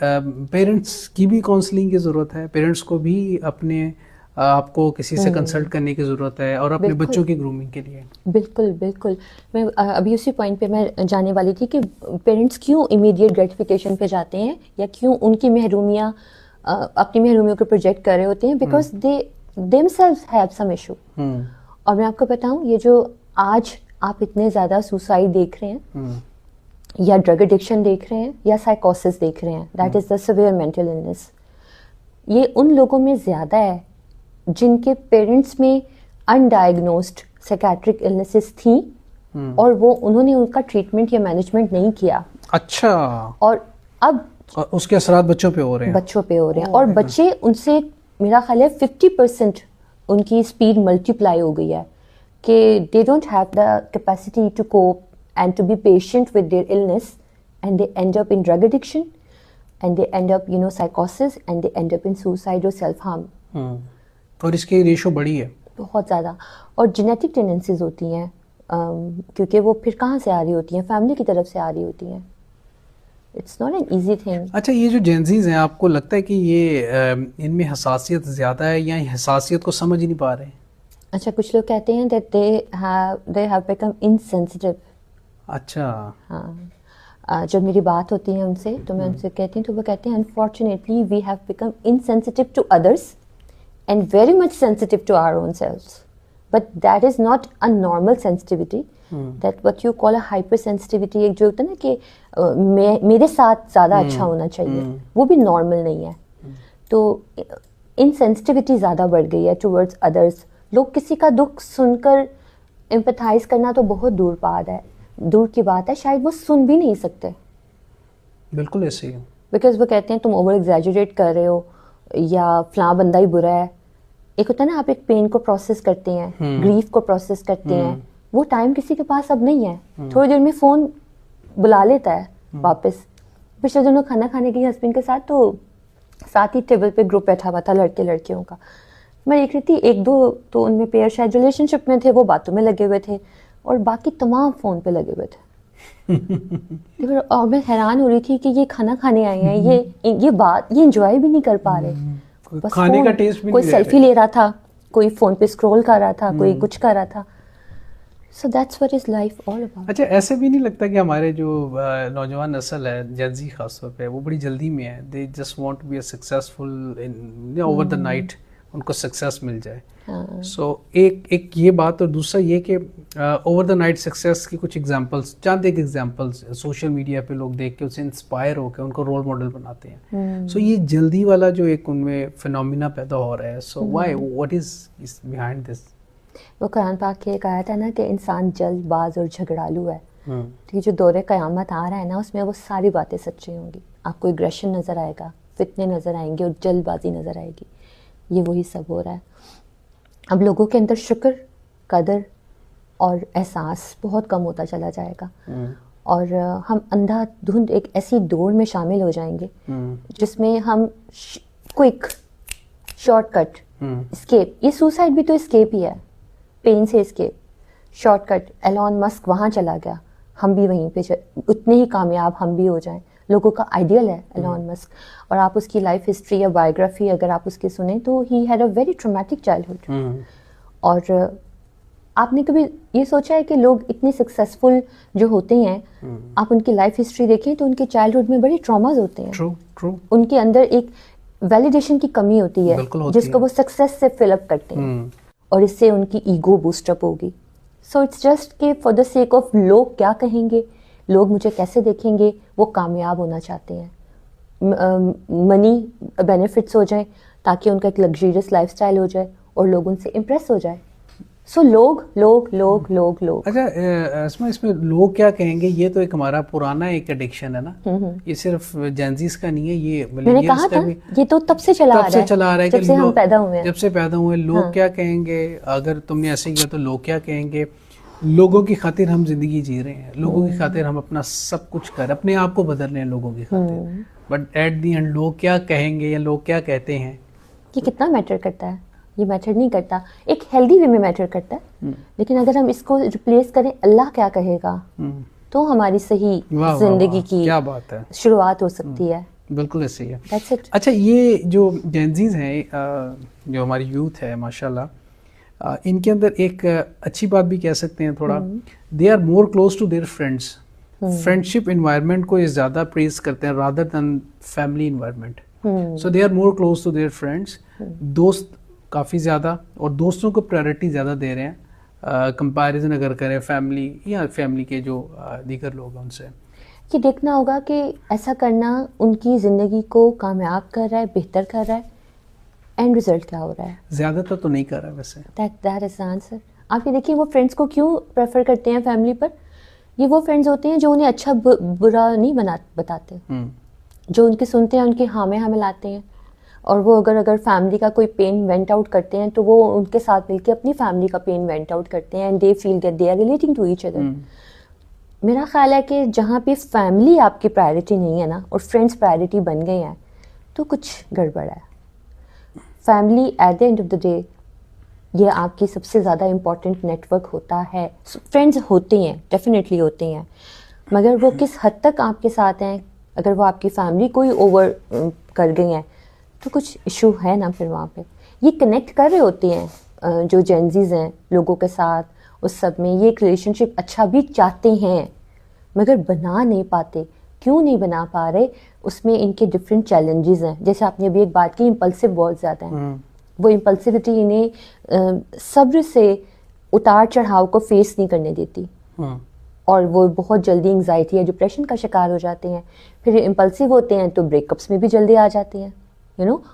پیرنٹس کی بھی کاؤنسلنگ کی ضرورت ہے, پیرنٹس کو بھی اپنے آپ کو کسی سے کنسلٹ کرنے کی ضرورت ہے, اور اپنے بچوں کی گرومنگ کے لیے؟ بالکل بالکل, میں ابھی اسی پوائنٹ پہ میں جانے والی تھی کہ پیرنٹس کیوں امیڈیٹ گریٹیفیکیشن پہ جاتے ہیں, یا کیوں ان کی محرومیاں اپنی محرومیوں کو پروجیکٹ کر رہے ہوتے ہیں, because they themselves have some issue. اور میں آپ کو بتاؤں, یہ جو آج آپ اتنے زیادہ سوسائڈ دیکھ رہے ہیں, یا ڈرگ ایڈکشن دیکھ رہے ہیں, یا سائیکوسس دیکھ رہے ہیں, that is the severe mental illness, یہ ان لوگوں میں زیادہ ہے جن کے پیرنٹس میں انڈائگنوزڈ سائیکیٹرک النسز تھیں, اور وہ انہوں نے ان کا ٹریٹمنٹ یا مینجمنٹ نہیں کیا. اچھا, اور اب اس کے اثرات بچوں پہ ہو رہے ہیں, بچوں پہ ہو رہے ہیں, اور بچے ان سے میرا خیال ہے 50% ان کی اسپیڈ ملٹیپلائی ہو گئی ہے, کہ they don't have the capacity to cope and to be patient with their illness, and they end up in drug addiction, and they end up سائیکوسس, and they end up in suicide اور self harm. اور اس کی ratio بڑی ہے بہت زیادہ, اور جینیٹک ٹینڈنسیز ہوتی ہیں, کیونکہ وہ پھر کہاں سے آ رہی ہوتی ہیں, فیملی کی طرف سے آ رہی ہوتی ہیں. It's not an easy thing. اچھا یہ جو جینزیز ہیں آپ کو لگتا ہے کہ یہ ان میں حساسیت زیادہ ہے یا حساسیت کو سمجھ ہی نہیں پا رہے ہیں؟ اچھا کچھ لوگ کہتے ہیں that they have become insensitive. اچھا ہاں جب میری بات ہوتی ہے ان سے تو میں ان سے کہتی ہوں تو وہ کہتے ہیں unfortunately we have become insensitive to others and very much sensitive to our own selves. But that is not a normal sensitivity. That what you call a hypersensitivity, ایک جو ہوتا ہے نا کہ میرے ساتھ زیادہ اچھا ہونا چاہیے, وہ بھی نارمل نہیں ہے. تو انسینسٹیوٹی زیادہ بڑھ گئی ہے ٹورڈز ادرس. لوگ کسی کا دکھ سن کر امپیتھائز کرنا تو بہت دور کی بات ہے, شاید وہ سن بھی نہیں سکتے. بالکل ایسے ہی. بیکاز وہ کہتے ہیں تم اوور ایگزیجریٹ کر رہے ہو یا فلاں بندہ ہی برا ہے. ایک ہوتا ہے نا آپ ایک پین کو پروسیس کرتے ہیں, گریف کو پروسیس کرتے ہیں, وہ ٹائم کسی کے پاس اب نہیں ہے. تھوڑی دیر میں فون بلا لیتا ہے واپس. پچھلے دنوں کھانا کھانے گئی ہسبینڈ کے ساتھ, تو ساتھ ہی ٹیبل پہ گروپ بیٹھا ہوا تھا لڑکے لڑکیوں کا. میں دیکھ رہی تھی ایک دو تو ان میں پیئر شاید ریلیشن شپ میں تھے, وہ باتوں میں لگے ہوئے تھے, اور باقی تمام فون پہ لگے ہوئے تھے. اور میں حیران ہو رہی تھی کہ یہ کھانا کھانے آئے ہیں, یہ بات یہ انجوائے بھی نہیں کر پا رہے. کھانے کا ٹیسٹ بھی کوئی سیلفی لے رہا تھا, کوئی فون پہ اسکرول کر رہا تھا, کوئی کچھ کر رہا تھا. So that's what is life all about. اچھا ایسے بھی نہیں لگتا کہ ہمارے جو نوجوان نسل ہے, جین زی خاص طور پہ, وہ بڑی جلدی میں ہے. they just want to be a successful over the night, ان کو سکسیس مل جائے. سو ایک یہ بات, اور دوسرا یہ کہ اوور دا نائٹ سکسیس کی کچھ ایگزامپلس, چند ایک ایگزامپلس سوشل میڈیا پہ لوگ دیکھ کے اسے انسپائر ہو کے ان کو رول ماڈل بناتے ہیں. سو یہ جلدی والا جو ایک ان میں فینومینا پیدا ہو رہا ہے, so why, what is behind this? وہ قرآن پاک کی ایک آیت ہے نا کہ انسان جلد باز اور جھگڑالو ہے. تو یہ جو دور قیامت آ رہا ہے نا, اس میں وہ ساری باتیں سچی ہوں گی. آپ کو اگریشن نظر آئے گا, فتنے نظر آئیں گے, اور جلد بازی نظر آئے گی. یہ وہی سب ہو رہا ہے. اب لوگوں کے اندر شکر, قدر اور احساس بہت کم ہوتا چلا جائے گا, اور ہم اندھا دھند ایک ایسی دوڑ میں شامل ہو جائیں گے جس میں ہم کوئک شارٹ کٹ اسکیپ, یہ سوسائڈ بھی تو اسکیپ ہی ہے, پین سے escape, short cut. Elon Musk وہاں چلا گیا, ہم بھی وہیں پہ اتنے ہی کامیاب ہم بھی ہو جائیں. لوگوں کا آئیڈیل ہے ایلون مسک, اور آپ اس کی لائف ہسٹری یا بایوگرافی اگر آپ اس کی سنیں تو he had a very traumatic childhood. اور آپ نے کبھی یہ سوچا ہے کہ لوگ اتنے سکسیزفل جو ہوتے ہیں, آپ ان کی لائف ہسٹری دیکھیں تو ان کے چائلڈہڈ میں بڑے ٹراماز ہوتے ہیں. ان کے اندر ایک ویلیڈیشن کی کمی ہوتی ہے جس کو وہ سکسیس سے فل اپ کرتے ہیں, اور اس سے ان کی ایگو بوسٹ اپ ہوگی. سو اٹس جسٹ کہ فار دا سیک آف لوگ کیا کہیں گے, لوگ مجھے کیسے دیکھیں گے, وہ کامیاب ہونا چاہتے ہیں, منی بینیفٹس ہو جائیں تاکہ ان کا ایک لگژریس لائف اسٹائل ہو جائے اور لوگ ان سے امپریس ہو جائے. سو لوگ لوگ لوگ لوگ لوگ. اچھا اسما, اس میں لوگ کیا کہیں گے, یہ تو ایک ہمارا پرانا ایک ایڈکشن ہے نا, یہ صرف جینزیز کا نہیں ہے, یہ میں نے کہا تھا یہ تو تب سے چلا آ رہا ہے جب سے ہم پیدا ہوئے ہیں. جب سے پیدا ہوئے لوگ کیا کہیں گے, اگر تم نے ایسے کیا تو لوگ کیا کہیں گے. لوگوں کی خاطر ہم زندگی جی رہے ہیں, لوگوں کی خاطر ہم اپنا سب کچھ کر, اپنے آپ کو بدل رہے ہیں لوگوں کی خاطر, بٹ ایٹ دی اینڈ لوگ کیا کہیں گے یا لوگ کیا کہتے ہیں, یہ کتنا میٹر کرتا ہے؟ یہ میٹر نہیں کرتا. ایک ہیلدی وے میں میٹر کرتا ہے, لیکن اگر ہم اس کو ریپلیس کریں اللہ کیا کہے گا, تو ہماری صحیح زندگی کی شروعات ہو سکتی ہے. بالکل ایسے ہی ہے. اچھا یہ جو جینزیز ہیں, جو ہماری یوتھ ہے ماشاءاللہ, ان کے اندر ایک اچھی بات بھی کہہ سکتے ہیں تھوڑا, they are more close to their friends. Friendship environment کو یہ زیادہ پریز کرتے ہیں rather than family environment. So they are more close to their friends. دوست کافی زیادہ, اور دوستوں کو پرائرٹی زیادہ دے رہے ہیں کمپیریزن اگر کریں فیملی یا فیملی کے جو دیگر لوگ ہیں ان سے. یہ دیکھنا ہوگا کہ ایسا کرنا ان کی زندگی کو کامیاب کر رہا ہے, بہتر کر رہا ہے, اینڈ رزلٹ کیا ہو رہا ہے؟ زیادہ تر تو نہیں کر رہا ویسے. That is answer. آپ یہ دیکھیے وہ فرینڈس کو کیوں پریفر کرتے ہیں فیملی پر. یہ وہ فرینڈز ہوتے ہیں جو انہیں اچھا برا نہیں بتاتے, جو ان کی سنتے ہیں, ان کی ہاں میں ہاں ملاتے ہیں, اور وہ اگر فیملی کا کوئی پین وینٹ آؤٹ کرتے ہیں تو وہ ان کے ساتھ مل کے اپنی فیملی کا پین وینٹ آؤٹ کرتے ہیں, and they feel that they are relating to each other. میرا خیال ہے کہ جہاں پہ فیملی آپ کی پرائرٹی نہیں ہے نا, اور فرینڈس پرائرٹی بن گئے ہیں, تو کچھ گڑبڑ ہے. Family at the end of the day یہ آپ کی سب سے زیادہ امپورٹنٹ نیٹ ورک ہوتا ہے. فرینڈز ہوتے ہیں, ڈیفینیٹلی ہوتے ہیں, مگر وہ کس حد تک آپ کے ساتھ ہیں, اگر وہ آپ کی فیملی کو ہی اوور کر گئی ہیں تو کچھ ایشو ہے نا پھر وہاں پہ. یہ کنیکٹ کر رہے ہوتے ہیں جو جینزیز ہیں لوگوں کے ساتھ, اس سب میں یہ ایک ریلیشن شپ اچھا بھی چاہتے ہیں مگر بنا نہیں پاتے. کیوں نہیں بنا پا رہے؟ اس میں ان کے ڈفرینٹ چیلنجز ہیں. جیسے آپ نے ابھی ایک بات کی, امپلسو بہت زیادہ ہیں. وہ امپلسوٹی انہیں صبر سے اتار چڑھاؤ کو فیس نہیں کرنے دیتی, اور وہ بہت جلدی انگزائٹی یا ڈپریشن کا شکار ہو جاتے ہیں. پھر امپلسو ہوتے ہیں تو بریک اپس میں بھی جلدی آ جاتے ہیں.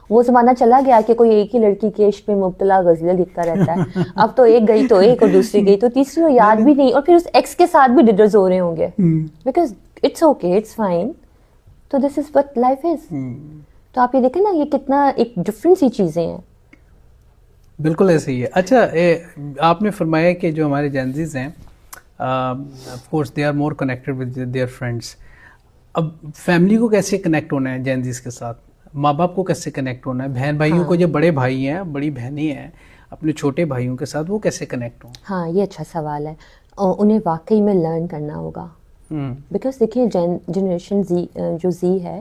وہ زمانہ چلا گیا کہ کوئی ایک ہی لڑکی کے عشق میں مبتلا غزلیں لکھتا رہتا ہے. اب تو ایک گئی تو ایک, اور دوسری گئی تو تیسری, اور یاد بھی نہیں, اور پھر اس ایکس کے ساتھ بھی ڈڈرز ہو رہے ہوں گے because it's okay, it's fine. تو this is what life is. تو آپ یہ دیکھیں نا, یہ کتنا ایک ڈفرینٹ سی چیزیں ہیں. بالکل ایسے ہی ہے. اچھا آپ نے فرمایا کہ جو ہمارے جینزیز ہیں of course they are more connected with their friends. اب فیملی کو کیسے کنیکٹ ہونا ہے جینزیز کے ساتھ؟ ماں باپ کو کیسے کنیکٹ ہونا ہے؟ بہن بھائیوں کو, جو بڑے بھائی ہیں بڑی بہنیں ہیں, اپنے چھوٹے بھائیوں کے ساتھ وہ کیسے کنیکٹ ہوں؟ ہاں, یہ اچھا سوال ہے. انہیں واقعی میں لرن کرنا ہوگا بیکاز دیکھیے جنریشن جو زی ہے,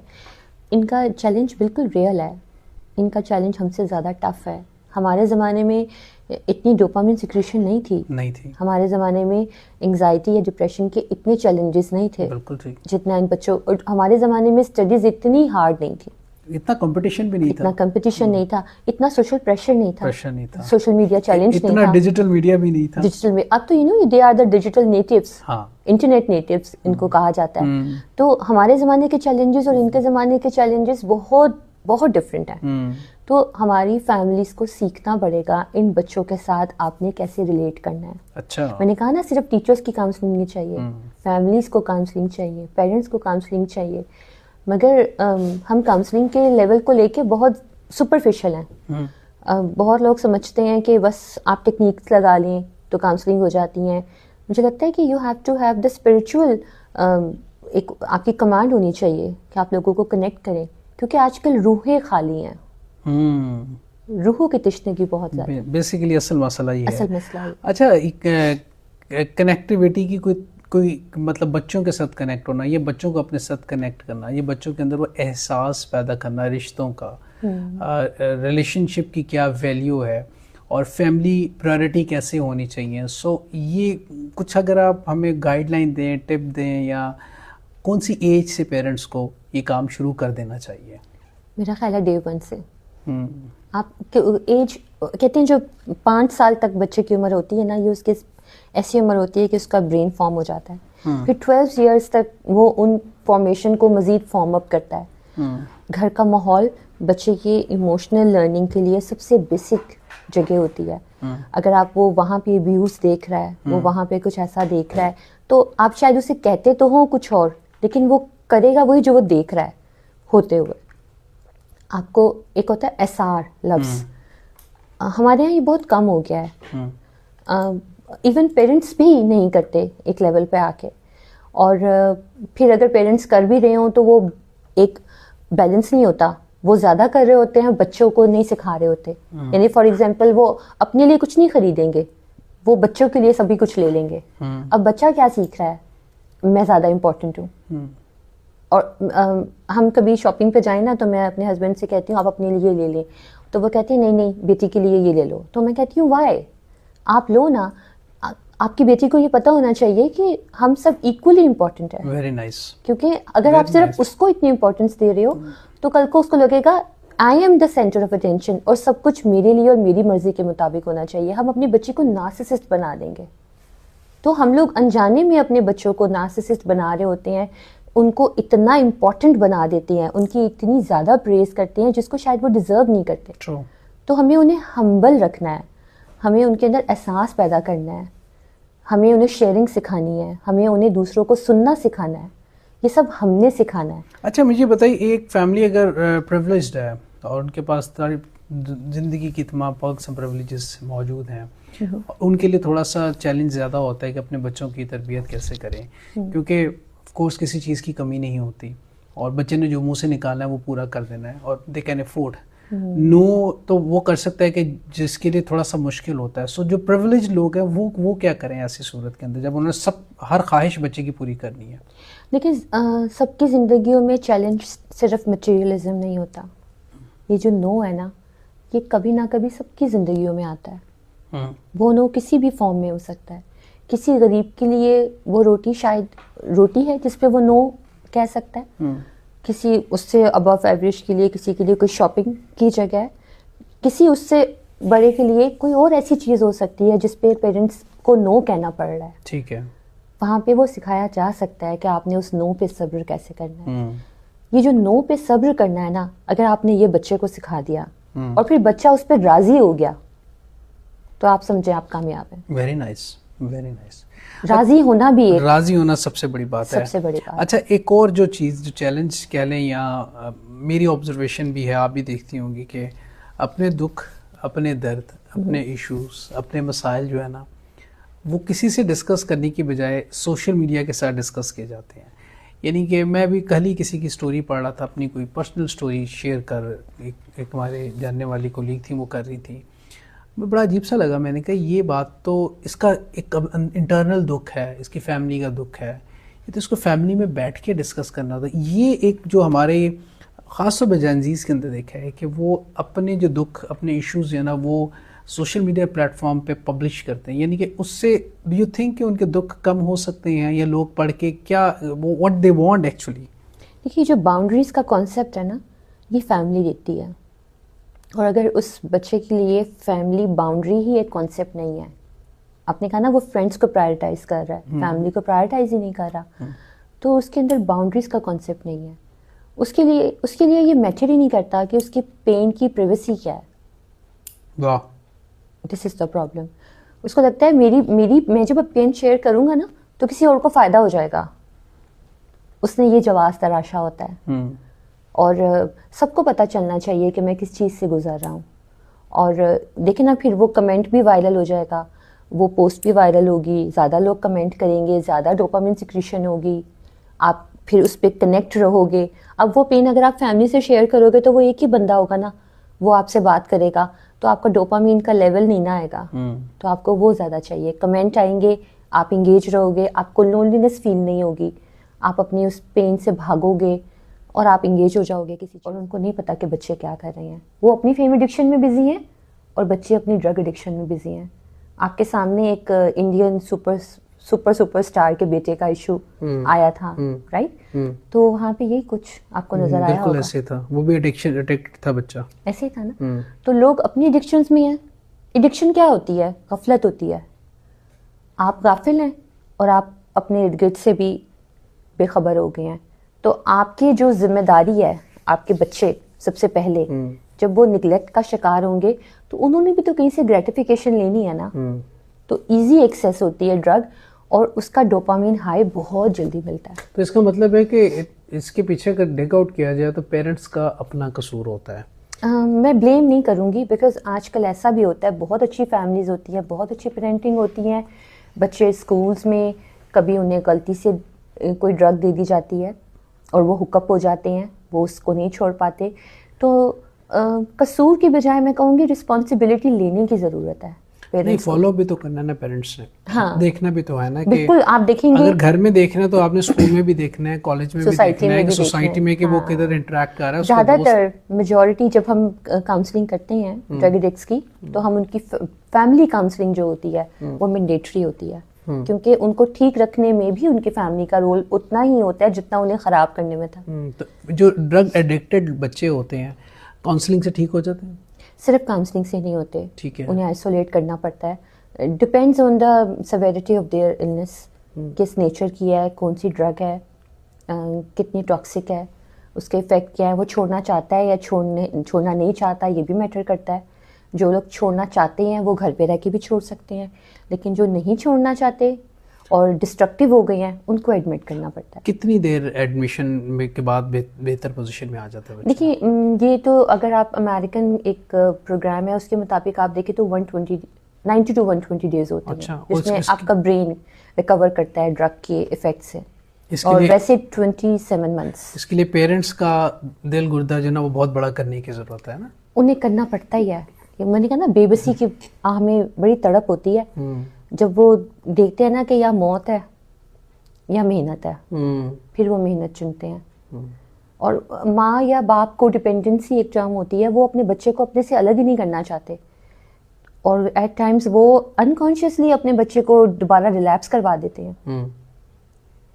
ان کا چیلنج بالکل ریئل ہے. ان کا چیلنج ہم سے زیادہ ٹف ہے. ہمارے زمانے میں اتنی ڈوپامین سیکریشن نہیں تھی. ہمارے زمانے میں انگزائٹی یا ڈپریشن کے اتنے چیلنجز نہیں تھے جتنا ان بچوں. اور ہمارے زمانے میں اسٹڈیز اتنی ہارڈ نہیں تھی, اتنا کمپٹیشن بھی نہیں تھا, اتنا سوشل پریشر نہیں تھا, سوشل میڈیا چیلنج نہیں تھا, ڈیجیٹل میڈیا بھی نہیں تھا. اب تو they are the digital natives, internet natives ان کو کہا جاتا ہے. تو ہمارے زمانے کے چیلنجز اور ان کے زمانے کے چیلنجز بہت بہت ڈفرینٹ ہیں. تو ہماری فیملیز کو سیکھنا پڑے گا ان بچوں کے ساتھ آپ نے کیسے ریلیٹ کرنا ہے. اچھا, میں نے کہا نا, صرف ٹیچرس کی کاؤنسلنگ نہیں چاہیے, فیملیز کو کاؤنسلنگ چاہیے, پیرنٹس کو کاؤنسلنگ چاہیے. مگر ہم کاؤنسلنگ کے لیول کو لے کے بہت سپرفیشل ہیں. بہت لوگ سمجھتے ہیں کہ بس آپ ٹیکنیکس لگا لیں تو کاؤنسلنگ ہو جاتی ہیں. مجھے لگتا ہے کہ you have to have the spiritual, ایک آپ کی کمانڈ ہونی چاہیے کہ آپ لوگوں کو کنیکٹ کریں, کیونکہ آج کل روحیں خالی ہیں. روحوں کی تشنگی بہت زیادہ, بیسیکلی اصل مسئلہ یہ ہے. اصل مسئلہ ہے. اچھا, کنیکٹیوٹی کی کوئی مطلب بچوں کے ساتھ کنیکٹ ہونا, یہ بچوں کو اپنے ساتھ کنیکٹ کرنا, یہ بچوں کے اندر وہ احساس پیدا کرنا رشتوں کا, ریلیشن شپ کی کیا ویلیو ہے, اور فیملی پرائرٹی کیسے ہونی چاہیے. سو یہ کچھ اگر آپ ہمیں گائیڈ لائن دیں, ٹپ دیں, یا کون سی ایج سے پیرنٹس کو یہ کام شروع کر دینا چاہیے؟ میرا خیال ہے ڈے 1 سے. آپ ایج کہتے ہیں جو 5 سال تک بچے کی عمر ہوتی ہے نا, یہ اس کی ایسی عمر ہوتی ہے کہ اس کا برین فارم ہو جاتا ہے. پھر 12 ایئرس تک وہ ان فارمیشن کو مزید فارم اپ کرتا ہے. گھر کا ماحول بچے کی ایموشنل لرننگ کے لیے سب سے بیسک جگہ ہوتی ہے. اگر آپ وہ وہاں پہ ابیوز دیکھ رہا ہے, وہ وہاں پہ کچھ ایسا دیکھ رہا ہے, تو آپ شاید اسے کہتے تو ہوں کچھ اور, لیکن وہ کرے گا وہی جو وہ دیکھ رہا ہے ہوتے ہوئے. آپ کو ایک ہوتا ہے ایسار لفظ, ہمارے یہاں یہ بہت کم ہو گیا ہے. ایون پیرنٹس بھی نہیں کرتے ایک لیول پہ آ کے, اور پھر اگر پیرنٹس کر بھی رہے ہوں تو وہ ایک بیلنس نہیں ہوتا. وہ زیادہ کر رہے ہوتے ہیں, بچوں کو نہیں سکھا رہے ہوتے. یعنی فار ایگزامپل وہ اپنے لیے کچھ نہیں خریدیں گے, وہ بچوں کے لیے سبھی کچھ لے لیں گے. اب بچہ کیا سیکھ رہا ہے, میں زیادہ امپورٹنٹ ہوں. اور ہم کبھی شاپنگ پہ جائیں نا, تو میں اپنے ہسبینڈ سے کہتی ہوں آپ اپنے لیے لے لیں, تو وہ کہتے ہیں نہیں نہیں بیٹی کے لیے یہ لے لو. تو میں کہتی ہوں وائی, آپ لو نا, آپ کی بیٹی کو یہ پتا ہونا چاہیے کہ ہم سب ایکولی امپورٹنٹ ہیں. Very nice. کیونکہ اگر آپ صرف اس کو اتنی امپورٹنس دے رہے ہو تو کل کو اس کو لگے گا I am the centre of attention, اور سب کچھ میرے لیے اور میری مرضی کے مطابق ہونا چاہیے. ہم اپنی بچی کو نارسسسٹ بنا دیں گے. تو ہم لوگ انجانے میں اپنے بچوں کو نارسسسٹ بنا رہے ہوتے ہیں, ان کو اتنا امپورٹنٹ بنا دیتے ہیں, ان کی اتنی زیادہ پریز کرتے ہیں جس کو شاید وہ ڈیزرو نہیں کرتے. تو ہمیں انہیں ہمبل رکھنا ہے, ہمیں ان کے اندر احساس پیدا کرنا ہے, ہمیں انہیں شیئرنگ سکھانی ہے, ہمیں انہیں دوسروں کو سننا سکھانا ہے. یہ سب ہم نے سکھانا ہے. اچھا مجھے بتائیے, ایک فیملی اگر پریولیجڈ ہے اور ان کے پاس ساری زندگی کی تمام پرکس اینڈ پریولیجز موجود ہیں, ان کے لیے تھوڑا سا چیلنج زیادہ ہوتا ہے کہ اپنے بچوں کی تربیت کیسے کریں, کیونکہ آف کورس کسی چیز کی کمی نہیں ہوتی, اور بچے نے جو منہ سے نکالنا ہے وہ پورا کر دینا ہے, اور دے کین افورڈ. نو تو وہ کر سکتا ہے کہ جس کے لیے تھوڑا سا مشکل ہوتا ہے. سو جو پریولیج لوگ ہیں وہ کیا کریں ایسی صورت کے اندر جب انہوں نے ہر خواہش بچے کی پوری کرنی ہے؟ دیکھیں سب کی زندگیوں میں چیلنج صرف مٹیریلزم نہیں ہوتا. یہ جو نو ہے نا یہ کبھی نہ کبھی سب کی زندگیوں میں آتا ہے. وہ نو کسی بھی فارم میں ہو سکتا ہے. کسی غریب کے لیے وہ روٹی شاید روٹی ہے جس پہ وہ نو کہہ سکتا ہے. کسی اس سے ابو ایوریج کے لیے کسی کے لیے کوئی شاپنگ کی جگہ ہے. کسی اس سے بڑے کے لیے کوئی اور ایسی چیز ہو سکتی ہے جس پہ پیرنٹس کو نو کہنا پڑ رہا ہے. ٹھیک ہے. وہاں پہ وہ سکھایا جا سکتا ہے کہ آپ نے اس نو پہ صبر کیسے کرنا ہے. یہ جو نو پہ صبر کرنا ہے نا اگر آپ نے یہ بچے کو سکھا دیا اور پھر بچہ اس پہ راضی ہو گیا تو آپ سمجھیں آپ کامیاب ہیں. Very nice very nice. راضی ہونا بھی ایک راضی ہونا سب سے بڑی بات ہے. سب سے بڑی بات. اچھا ایک اور جو چیز جو چیلنج کہہ لیں یا میری آبزرویشن بھی ہے آپ بھی دیکھتی ہوں گی کہ اپنے دکھ اپنے درد اپنے ایشوز اپنے مسائل جو ہے نا وہ کسی سے ڈسکس کرنے کی بجائے سوشل میڈیا کے ساتھ ڈسکس کیے جاتے ہیں. یعنی کہ میں بھی کل ہی کسی کی سٹوری پڑھ رہا تھا اپنی کوئی پرسنل سٹوری شیئر کر ایک ہمارے جاننے والی کولیگ تھی وہ کر رہی تھی. بڑا عجیب سا لگا. میں نے کہا یہ بات تو اس کا ایک انٹرنل دکھ ہے اس کی فیملی کا دکھ ہے یہ تو اس کو فیملی میں بیٹھ کے ڈسکس کرنا تھا. یہ ایک جو ہمارے خاص طور پہ جینزیز کے اندر دیکھا ہے کہ وہ اپنے جو دکھ اپنے ایشوز جو ہے نا وہ سوشل میڈیا پلیٹ فارم پہ پبلش کرتے ہیں. یعنی کہ اس سے ڈو یو تھنک کہ ان کے دکھ کم ہو سکتے ہیں یا لوگ پڑھ کے کیا واٹ دے وانٹ ایکچولی. دیکھیے جو باؤنڈریز کا کانسیپٹ ہے نا یہ فیملی دیتی ہے اور اگر اس بچے کے لیے فیملی باؤنڈری ہی ایک کانسیپٹ نہیں ہے. آپ نے کہا نا وہ فرینڈس کو پرائرٹائز کر رہا ہے فیملی کو پرائرٹائز ہی نہیں کر رہا تو اس کے اندر باؤنڈریز کا کانسیپٹ نہیں ہے. اس کے لیے یہ میٹر ہی نہیں کرتا کہ اس کی پین کی پریویسی کیا ہے. واہ دس از دا پرابلم. اس کو لگتا ہے میری میں جب پین شیئر کروں گا نا تو کسی اور کو فائدہ ہو جائے گا. اس نے یہ جواز تراشا ہوتا ہے اور سب کو پتہ چلنا چاہیے کہ میں کس چیز سے گزر رہا ہوں. اور دیکھیں نا پھر وہ کمنٹ بھی وائرل ہو جائے گا وہ پوسٹ بھی وائرل ہوگی زیادہ لوگ کمنٹ کریں گے زیادہ ڈوپامن سیکریشن ہوگی آپ پھر اس پہ کنیکٹ رہو گے. اب وہ پین اگر آپ فیملی سے شیئر کرو گے تو وہ ایک ہی بندہ ہوگا نا وہ آپ سے بات کرے گا تو آپ کا ڈوپامین کا لیول نہیں نہ آئے گا تو آپ کو وہ زیادہ چاہیے. کمنٹ آئیں گے آپ انگیج رہو گے آپ کو لونلینس فیل نہیں ہوگی آپ اپنی اس پین سے بھاگو گے اور آپ انگیج ہو جاؤ گے کسی. اور ان کو نہیں پتا کہ بچے کیا کر رہے ہیں. وہ اپنی فیم ایڈکشن میں بزی ہیں اور بچے اپنی ڈرگ ایڈکشن میں بزی ہیں. آپ کے سامنے ایک انڈین سپر اسٹار کے بیٹے کا ایشو آیا تھا رائٹ تو وہاں پہ یہی کچھ آپ کو نظر آیا بالکل ایسے تھا. وہ بھی ایڈکٹ تھا بچہ ایسے ہی تھا نا. تو لوگ اپنی ایڈکشنز میں ہیں. ایڈکشن کیا ہوتی ہے غفلت ہوتی ہے. آپ غافل ہیں اور آپ اپنے ارد گرد سے بھی بے خبر ہو گئے ہیں تو آپ کی جو ذمہ داری ہے آپ کے بچے سب سے پہلے جب وہ نگلیکٹ کا شکار ہوں گے تو انہوں نے بھی تو کہیں سے گریٹیفیکیشن لینی ہے نا. تو ایزی ایکسیس ہوتی ہے ڈرگ اور اس کا ڈوپامین ہائی بہت جلدی ملتا ہے. تو اس کا مطلب ہے کہ اس کے پیچھے اگر ڈگ آؤٹ کیا جائے تو پیرنٹس کا اپنا قصور ہوتا ہے. میں بلیم نہیں کروں گی بیکاز آج کل ایسا بھی ہوتا ہے بہت اچھی فیملیز ہوتی ہیں بہت اچھی پیرنٹنگ ہوتی ہیں. بچے اسکولز میں کبھی انہیں غلطی سے کوئی ڈرگ دے دی جاتی ہے اور وہ ہک اپ ہو جاتے ہیں وہ اس کو نہیں چھوڑ پاتے. تو قصور کی بجائے میں کہوں گی رسپانسبلٹی لینے کی ضرورت ہے. نہیں فالو بھی تو کرنا نا پیرنٹس نے. ہاں دیکھنا بھی تو ہے نا کہ بالکل آپ دیکھیں گے اگر گھر میں دیکھنا ہے تو آپ نے اسکول میں بھی دیکھنا ہے کالج میں بھی دیکھنا ہے سوسائٹی میں کہ وہ کدھر انٹریکٹ کر رہا ہے. زیادہ تر میجورٹی جب ہم کاؤنسلنگ کرتے ہیں ڈرگ ایڈکٹس کی تو ہم ان کی فیملی کاؤنسلنگ جو ہوتی ہے وہ مینڈیٹری ہوتی ہے کیونکہ ان کو ٹھیک رکھنے میں بھی ان کی فیملی کا رول اتنا ہی ہوتا ہے جتنا انہیں خراب کرنے میں تھا. جو ڈرگ ایڈکٹڈ بچے ہوتے ہیں کاؤنسلنگ سے ٹھیک ہو جاتے ہیں. صرف کاؤنسلنگ سے نہیں ہوتے ٹھیک ہے انہیں آئسولیٹ کرنا پڑتا ہے. Depends on the severity of their illness کس نیچر کی ہے کون سی ڈرگ ہے کتنی ٹاکسک ہے اس کے افیکٹ کیا ہے وہ چھوڑنا چاہتا ہے یا چھوڑنا نہیں چاہتا یہ بھی میٹر کرتا ہے. جو لوگ چھوڑنا چاہتے ہیں وہ گھر پہ رہ کے بھی چھوڑ سکتے ہیں لیکن جو نہیں چھوڑنا چاہتے اور ڈسٹرکٹیو ہو گئے ہیں ان کو ایڈمٹ کرنا پڑتا ہے. کتنی دیر ایڈمیشن کے بعد بہتر پوزیشن میں آ جاتا ہے؟ دیکھیے یہ تو اگر آپ امریکن ایک پروگرام ہے اس کے مطابق آپ دیکھیں تو 90 to 120 ڈیز ہوتے ہیں جس میں آپ کا برین ریکور کرتا ہے ڈرگ کے افیکٹ سے اور ویسے 27 months. اس کے لیے پیرنٹس کا دل گردہ جو نا وہ بہت بڑا کرنے کی ضرورت ہے نا. انہیں کرنا پڑتا ہی ہے. میں نے کہا نا بے بسی کی آہ میں بڑی تڑپ ہوتی ہے جب وہ دیکھتے ہیں نا کہ یا موت ہے یا محنت ہے, پھر وہ محنت چنتے ہیں. اور ماں یا باپ کو ڈپینڈنسی ایک ٹرم ہوتی ہے, وہ اپنے بچے کو اپنے سے الگ ہی نہیں کرنا چاہتے, اور ایٹ ٹائمز وہ انکانشیسلی اپنے بچے کو دوبارہ ریلیپس کروا دیتے ہیں,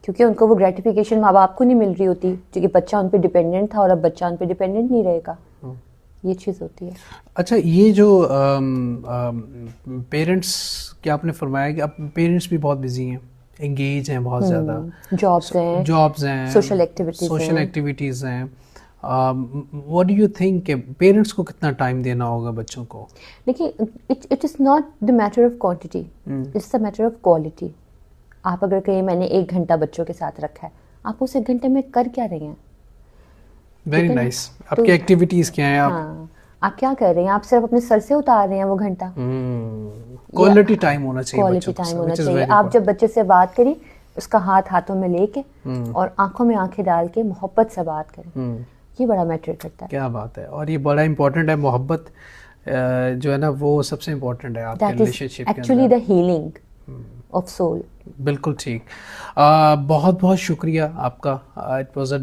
کیونکہ ان کو وہ گریٹیفیکیشن ماں باپ کو نہیں مل رہی ہوتی, کیونکہ بچہ ان پہ ڈپینڈنٹ تھا اور اب بچہ ان پہ ڈپینڈنٹ نہیں رہے گا. یہ چیز ہوتی ہے. اچھا, یہ جو پیرنٹس کہ آپ نے فرمایا کہ اب پیرنٹس بھی بہت بزی ہیں, انگیج ہیں بہت زیادہ, جابس ہیں, سوشل ایکٹیویٹیز ہیں, واٹ ڈو یو تھنک کہ پیرنٹس کو کتنا ٹائم دینا ہوگا بچوں کو؟ دیکھیے, it is not the matter of quantity, it's the matter of quality. آپ اگر کہیں میں نے 1 گھنٹہ بچوں کے ساتھ رکھا ہے, آپ اس 1 گھنٹے میں کر کیا رہے ہیں؟ Very nice. آپ کی ایکٹیویٹیز کیا ہیں؟ آپ کیا کر رہے ہیں؟ آپ صرف اپنے سر سے اتار رہے ہیں وہ گھنٹہ. کوالٹی ٹائم ہونا چاہیے, کوالٹی ٹائم ہونا چاہیے. آپ جب بچے سے بات کریں, اس کا ہاتھ ہاتھوں میں لے کے اور آنکھوں میں آنکھیں ڈال کے محبت سے بات کریں, یہ بڑا میٹر کرتا ہے. کیا بات ہے, اور یہ بڑا امپورٹنٹ ہے. محبت جو ہے نا وہ سب سے امپورٹنٹ ہے آپ کے ریلیشن شپ کے اندر. Actually the healing of soul. بالکل ٹھیک. بہت بہت شکریہ آپ کا. It was a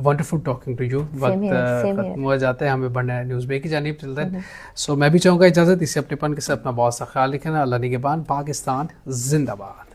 wonderful talking to you. وقت ختم ہو جاتا ہے, ہمیں بڑھنا نیوز بے کی جانب چلتا ہے. سو میں بھی چاہوں گا اجازت, اسے اپنے پن کے ساتھ اپنا بہت سا خیال رکھنا. اللہ نگہبان. پاکستان زندہ باد.